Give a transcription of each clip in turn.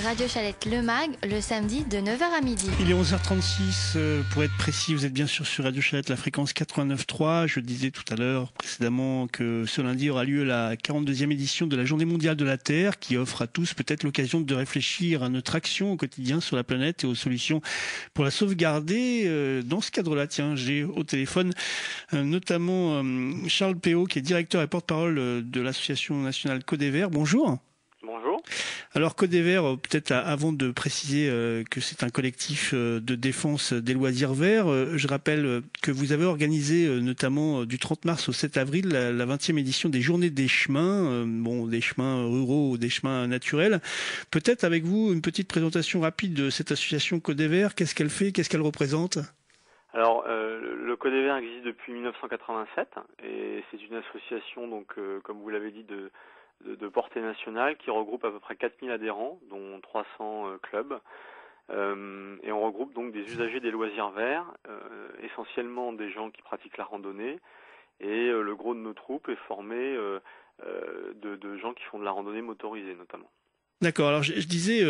Radio Chalette Le Mag, le samedi de 9h à midi. Il est 11h36, pour être précis, vous êtes bien sûr sur Radio Chalette, la fréquence 89.3. Je disais tout à l'heure précédemment que ce lundi aura lieu la 42e édition de la Journée mondiale de la Terre, qui offre à tous peut-être l'occasion de réfléchir à notre action au quotidien sur la planète et aux solutions pour la sauvegarder. Dans ce cadre-là, tiens, j'ai au téléphone notamment Charles Péot, qui est directeur et porte-parole de l'association nationale Caudever. Bonjour. Bonjour. Alors Caudever, peut-être avant de préciser que c'est un collectif de défense des loisirs verts, je rappelle que vous avez organisé notamment du 30 mars au 7 avril la 20e édition des Journées des chemins, des chemins ruraux ou des chemins naturels. Peut-être avec vous une petite présentation rapide de cette association Caudever, qu'est-ce qu'elle fait, qu'est-ce qu'elle représente ? Alors le Caudever existe depuis 1987 et c'est une association donc comme vous l'avez dit de portée nationale qui regroupe à peu près 4000 adhérents, dont 300 clubs. Et on regroupe donc des usagers des loisirs verts, essentiellement des gens qui pratiquent la randonnée. Et le gros de nos troupes est formé de gens qui font de la randonnée motorisée notamment. D'accord, alors je disais,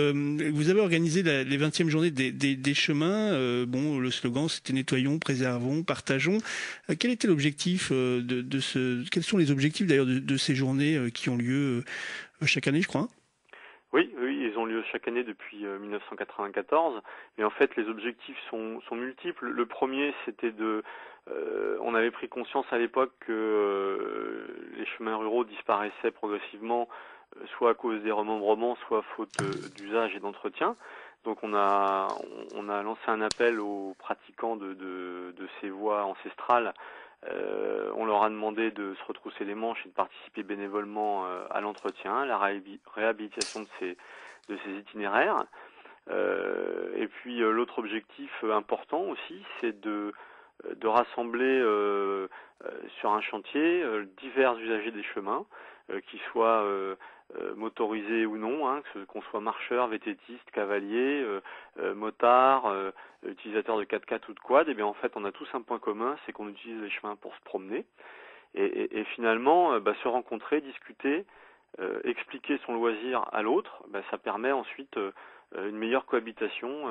vous avez organisé les 20e journées des chemins. Le slogan c'était nettoyons, préservons, partageons. Quel était l'objectif quels sont les objectifs d'ailleurs de ces journées qui ont lieu chaque année, je crois? Oui, ils ont lieu chaque année depuis 1994. Mais en fait, les objectifs sont multiples. Le premier, c'était on avait pris conscience à l'époque que les chemins ruraux disparaissaient progressivement, soit à cause des remembrements, soit faute d'usage et d'entretien. Donc on a lancé un appel aux pratiquants de ces voies ancestrales. On leur a demandé de se retrousser les manches et de participer bénévolement à l'entretien, à la réhabilitation de ces itinéraires. Et puis l'autre objectif important aussi, c'est de rassembler sur un chantier divers usagers des chemins, qu'ils soient motorisés ou non, qu'on soit marcheurs, vététistes, cavaliers, motards, utilisateurs de 4x4 ou de quad. Et bien en fait on a tous un point commun, c'est qu'on utilise les chemins pour se promener et finalement se rencontrer, discuter, expliquer son loisir à l'autre, ça permet ensuite une meilleure cohabitation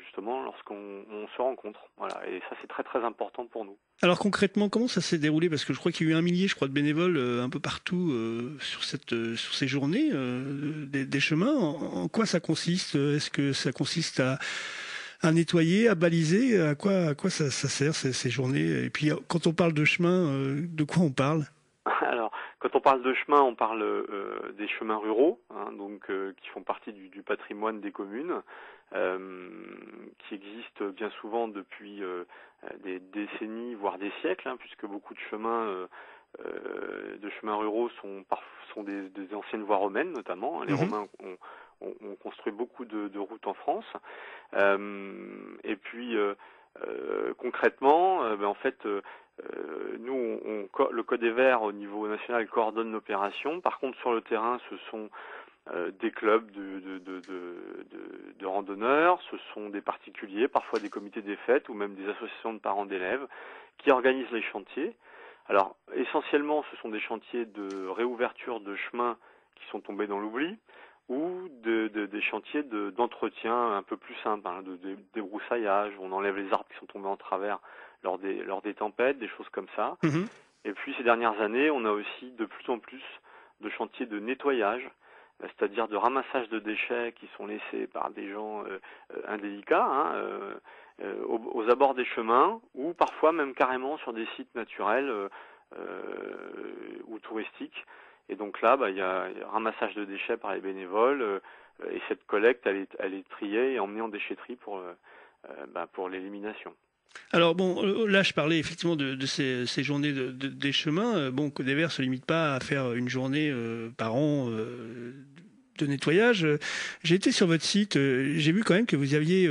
justement lorsqu'on se rencontre. Voilà, et ça c'est très très important pour nous. Alors concrètement, comment ça s'est déroulé? Parce que je crois qu'il y a eu 1 millier, de bénévoles un peu partout sur ces journées des chemins. En quoi ça consiste? Est-ce que ça consiste à nettoyer, à baliser? À quoi ça sert ces journées? Et puis quand on parle de chemin, de quoi on parle? Alors, quand on parle de chemin, on parle des chemins ruraux, qui font partie du patrimoine des communes, qui existent bien souvent depuis des décennies, voire des siècles, puisque beaucoup de chemins ruraux sont des anciennes voies romaines, notamment. Les Romains ont construit beaucoup de routes en France. Et puis, concrètement, en fait, nous, le Caudever au niveau national coordonne l'opération. Par contre, sur le terrain, ce sont des clubs de randonneurs, ce sont des particuliers, parfois des comités des fêtes ou même des associations de parents d'élèves qui organisent les chantiers. Alors, essentiellement, ce sont des chantiers de réouverture de chemins qui sont tombés dans l'oubli ou des chantiers d'entretien un peu plus simples, de débroussaillage, où on enlève les arbres qui sont tombés en travers lors des tempêtes, des choses comme ça. Et puis ces dernières années, on a aussi de plus en plus de chantiers de nettoyage, c'est-à-dire de ramassage de déchets qui sont laissés par des gens indélicats aux abords des chemins ou parfois même carrément sur des sites naturels ou touristiques. Et donc là, il y a ramassage de déchets par les bénévoles et cette collecte, elle est triée et emmenée en déchetterie pour l'élimination. Alors là je parlais effectivement de ces journées des chemins. Caudever se limite pas à faire une journée par an de nettoyage. J'ai été sur votre site, j'ai vu quand même que vous aviez,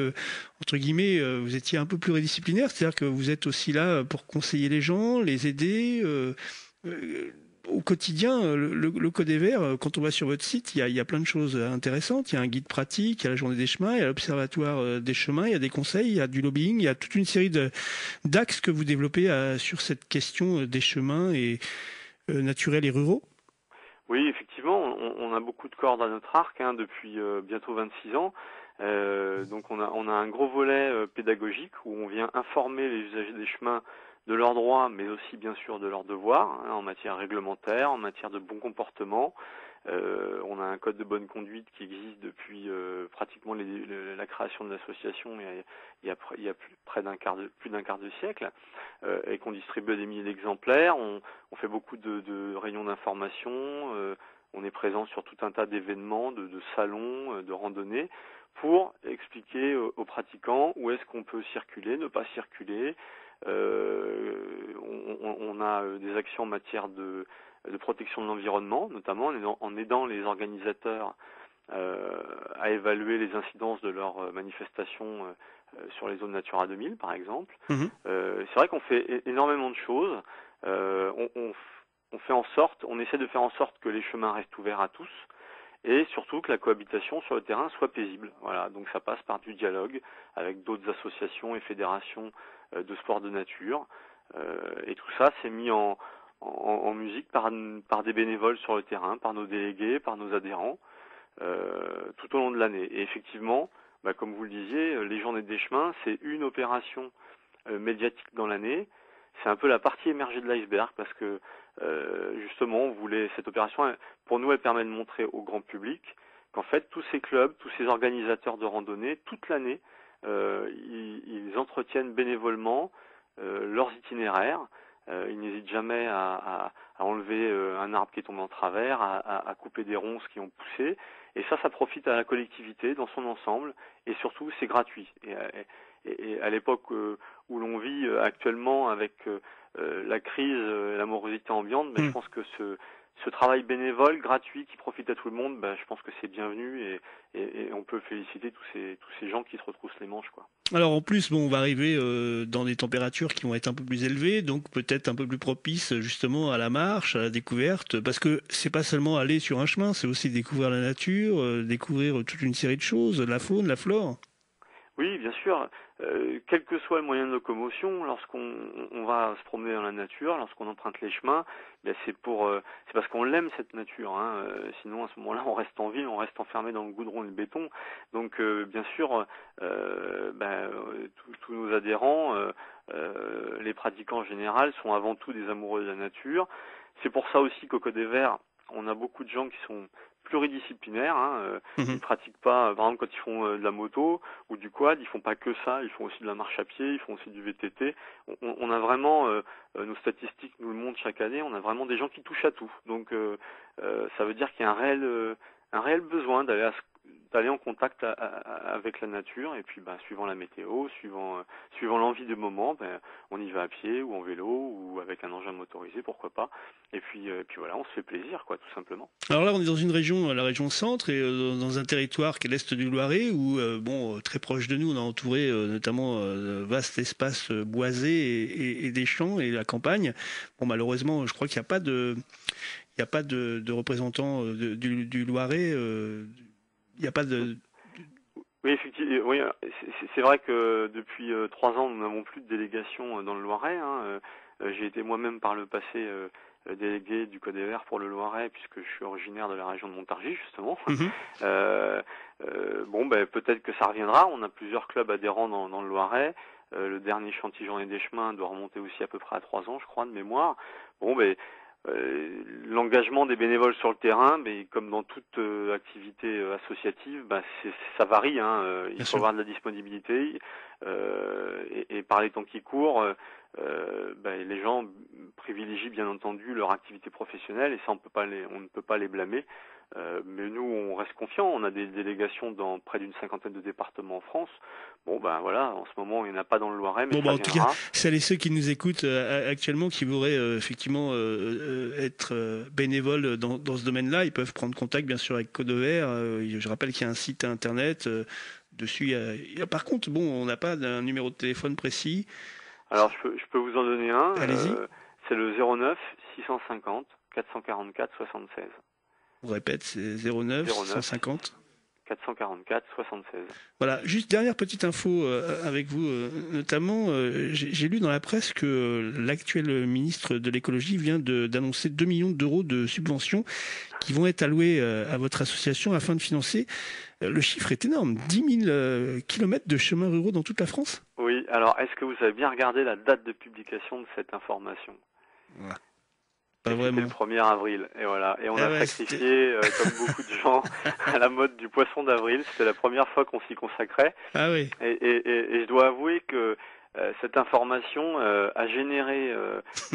entre guillemets, vous étiez un peu pluridisciplinaire, c'est-à-dire que vous êtes aussi là pour conseiller les gens, les aider. Au quotidien, le Caudever, quand on va sur votre site, il y a plein de choses intéressantes. Il y a un guide pratique, il y a la journée des chemins, il y a l'observatoire des chemins, il y a des conseils, il y a du lobbying, il y a toute une série d'axes que vous développez sur cette question des chemins naturels et ruraux. Oui, effectivement, on a beaucoup de cordes à notre arc depuis bientôt 26 ans. Donc on a un gros volet pédagogique où on vient informer les usagers des chemins de leurs droits, mais aussi bien sûr de leurs devoirs en matière réglementaire, en matière de bon comportement. On a un code de bonne conduite qui existe depuis pratiquement la création de l'association il y a plus d'un quart de siècle, et qu'on distribue à des milliers d'exemplaires. On fait beaucoup de réunions d'information. On est présent sur tout un tas d'événements, de salons, de randonnées, pour expliquer aux pratiquants où est-ce qu'on peut circuler, ne pas circuler. On a des actions en matière de protection de l'environnement, notamment en aidant les organisateurs à évaluer les incidences de leurs manifestations sur les zones Natura 2000, par exemple. Mmh. C'est vrai qu'on fait énormément de choses. On essaie de faire en sorte que les chemins restent ouverts à tous, et surtout que la cohabitation sur le terrain soit paisible. Voilà, donc ça passe par du dialogue avec d'autres associations et fédérations de sport de nature, et tout ça c'est mis en musique par des bénévoles sur le terrain, par nos délégués, par nos adhérents, tout au long de l'année. Et effectivement, comme vous le disiez, les Journées des Chemins, c'est une opération médiatique dans l'année. C'est un peu la partie émergée de l'iceberg, parce que justement, cette opération, pour nous, elle permet de montrer au grand public qu'en fait, tous ces clubs, tous ces organisateurs de randonnée, toute l'année, ils entretiennent bénévolement leurs itinéraires. Ils n'hésitent jamais à enlever un arbre qui est tombé en travers, à couper des ronces qui ont poussé. Et ça profite à la collectivité dans son ensemble. Et surtout, c'est gratuit. Et à l'époque où l'on vit actuellement avec la crise, la morosité ambiante, je pense que ce travail bénévole, gratuit, qui profite à tout le monde, je pense que c'est bienvenu, et on peut féliciter tous ces gens qui se retroussent les manches, quoi. Alors en plus, on va arriver dans des températures qui vont être un peu plus élevées, donc peut-être un peu plus propices justement à la marche, à la découverte, parce que c'est pas seulement aller sur un chemin, c'est aussi découvrir la nature, découvrir toute une série de choses, la faune, la flore. Oui, bien sûr. Quel que soit le moyen de locomotion, lorsqu'on va se promener dans la nature, lorsqu'on emprunte les chemins, c'est parce qu'on l'aime, cette nature. Sinon, à ce moment-là, on reste en ville, on reste enfermé dans le goudron et le béton. Donc, bien sûr, tous nos adhérents, les pratiquants en général, sont avant tout des amoureux de la nature. C'est pour ça aussi qu'au Code des Verts, on a beaucoup de gens qui sont pluridisciplinaires. Ils pratiquent pas, par exemple, quand ils font de la moto ou du quad, ils font pas que ça, ils font aussi de la marche à pied, ils font aussi du VTT. On a vraiment, nos statistiques nous le montrent chaque année, on a vraiment des gens qui touchent à tout. Donc ça veut dire qu'il y a un réel besoin d'aller en contact avec la nature, et puis suivant la météo, suivant l'envie du moment, on y va à pied ou en vélo ou avec un engin motorisé, pourquoi pas. Et puis voilà, on se fait plaisir, quoi, tout simplement. Alors là, on est dans une région, la région centre, et dans un territoire qui est l'est du Loiret, où très proche de nous, on a entouré notamment vaste espace boisé et des champs et la campagne. Bon, malheureusement, je crois qu'il n'y a pas de représentants du Loiret. Il n'y a pas de... Oui, effectivement. Oui, c'est vrai que depuis 3 ans, nous n'avons plus de délégation dans le Loiret. J'ai été moi-même par le passé délégué du Code des Verts pour le Loiret, puisque je suis originaire de la région de Montargis, justement. Peut-être que ça reviendra. On a plusieurs clubs adhérents dans le Loiret. Le dernier chantier Journée des Chemins doit remonter aussi à peu près à 3 ans, je crois, de mémoire. L'engagement des bénévoles sur le terrain, comme dans toute activité associative, ça varie. Il faut avoir de la disponibilité, et par les temps qui courent, les gens privilégient bien entendu leur activité professionnelle, et ça on ne peut pas les blâmer. Mais nous, on reste confiants. On a des délégations dans près d'une 50aine de départements en France. Voilà, en ce moment, il n'y en a pas dans le Loiret, mais ça en tout cas, viendra. celles et ceux qui nous écoutent actuellement, qui voudraient effectivement être bénévoles dans ce domaine-là, ils peuvent prendre contact, bien sûr, avec Code des Verts. Je rappelle qu'il y a un site internet. Dessus, par contre, on n'a pas d'un numéro de téléphone précis. Alors, je peux vous en donner un. Allez-y. C'est le 09 650 444 76. On répète, c'est 09 150 444 76. Voilà, juste dernière petite info avec vous, notamment, j'ai lu dans la presse que l'actuel ministre de l'écologie vient d'annoncer 2 millions d'euros de subventions qui vont être alloués à votre association afin de financer. Le chiffre est énorme, 10 000 kilomètres de chemins ruraux dans toute la France. Oui, alors est-ce que vous avez bien regardé la date de publication de cette information? Voilà. Pas vraiment. C'était le 1er avril, et voilà. Et on a sacrifié, comme beaucoup de gens, à la mode du poisson d'avril. C'était la première fois qu'on s'y consacrait. Ah oui. Et je dois avouer que cette information a généré,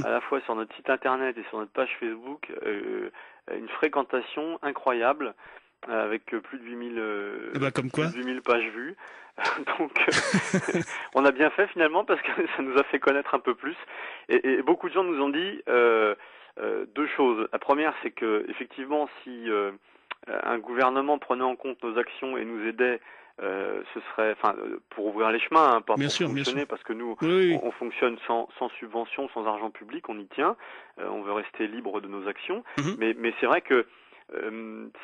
à la fois sur notre site internet et sur notre page Facebook, une fréquentation incroyable, avec plus de 8000 pages vues. Donc, on a bien fait finalement parce que ça nous a fait connaître un peu plus. Et beaucoup de gens nous ont dit deux choses. La première, c'est que effectivement, si un gouvernement prenait en compte nos actions et nous aidait, ce serait, enfin, pour ouvrir les chemins, hein, pas pour fonctionner, parce que nous, on fonctionne sans subvention, sans argent public, on y tient. On veut rester libre de nos actions. Mais c'est vrai que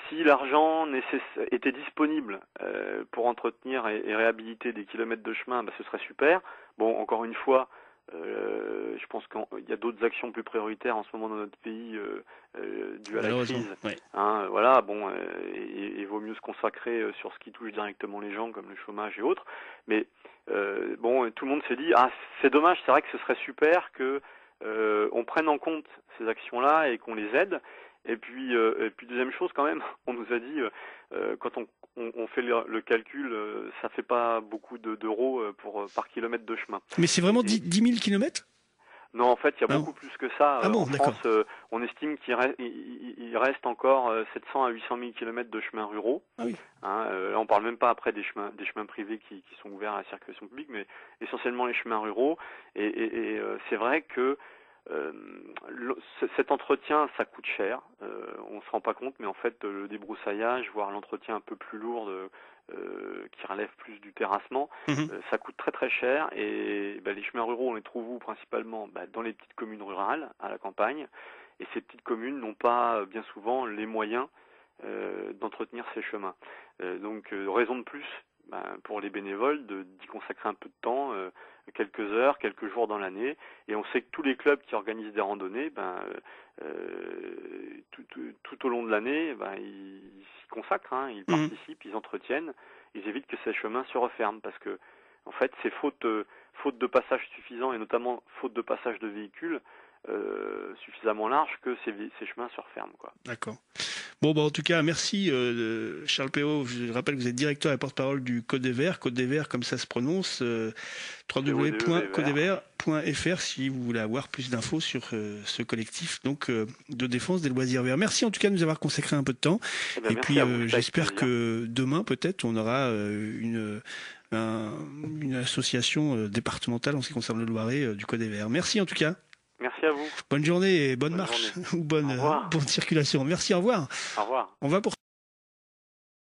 si l'argent était disponible pour entretenir et réhabiliter des kilomètres de chemin, ce serait super. Bon, encore une fois, je pense qu'il y a d'autres actions plus prioritaires en ce moment dans notre pays dues à la crise. Ouais. Hein, voilà, bon, il vaut mieux se consacrer sur ce qui touche directement les gens, comme le chômage et autres. Mais bon, tout le monde s'est dit, c'est dommage, c'est vrai que ce serait super que on prenne en compte ces actions-là et qu'on les aide. Et puis deuxième chose quand même, on nous a dit quand on fait le calcul, ça fait pas beaucoup d'euros par kilomètre de chemin. Mais c'est vraiment 10 000 kilomètres ? Non, en fait, il y a beaucoup plus que ça. Bon, en France, on estime qu'il reste encore 700 à 800 000 kilomètres de chemins ruraux. Ah oui. Hein, là, on parle même pas après des chemins privés qui sont ouverts à la circulation publique, mais essentiellement les chemins ruraux. Et c'est vrai que cet entretien, ça coûte cher. On se rend pas compte, mais en fait, le débroussaillage, voire l'entretien un peu plus lourd, qui relève plus du terrassement, ça coûte très très cher. Et les chemins ruraux, on les trouve où principalement? Dans les petites communes rurales, à la campagne. Et ces petites communes n'ont pas bien souvent les moyens d'entretenir ces chemins. Donc, raison de plus pour les bénévoles d'y consacrer un peu de temps, quelques heures, quelques jours dans l'année. Et on sait que tous les clubs qui organisent des randonnées, tout au long de l'année, ils s'y consacrent, ils participent, ils entretiennent, ils évitent que ces chemins se referment, parce que en fait, c'est faute de passage suffisant, et notamment faute de passage de véhicules suffisamment large, que ces chemins se referment, quoi. D'accord. Bon, en tout cas, merci Charles Péot. Je rappelle que vous êtes directeur et porte-parole du Code des Verts comme ça se prononce, www.codesverts.fr si vous voulez avoir plus d'infos sur ce collectif de défense des loisirs verts. Merci en tout cas de nous avoir consacré un peu de temps. Et puis j'espère que demain peut-être on aura une association départementale en ce qui concerne le Loiret du Code des Verts. Merci en tout cas. Merci à vous. Bonne journée et bonne marche ou bonne circulation. Merci, au revoir. Au revoir. On va pour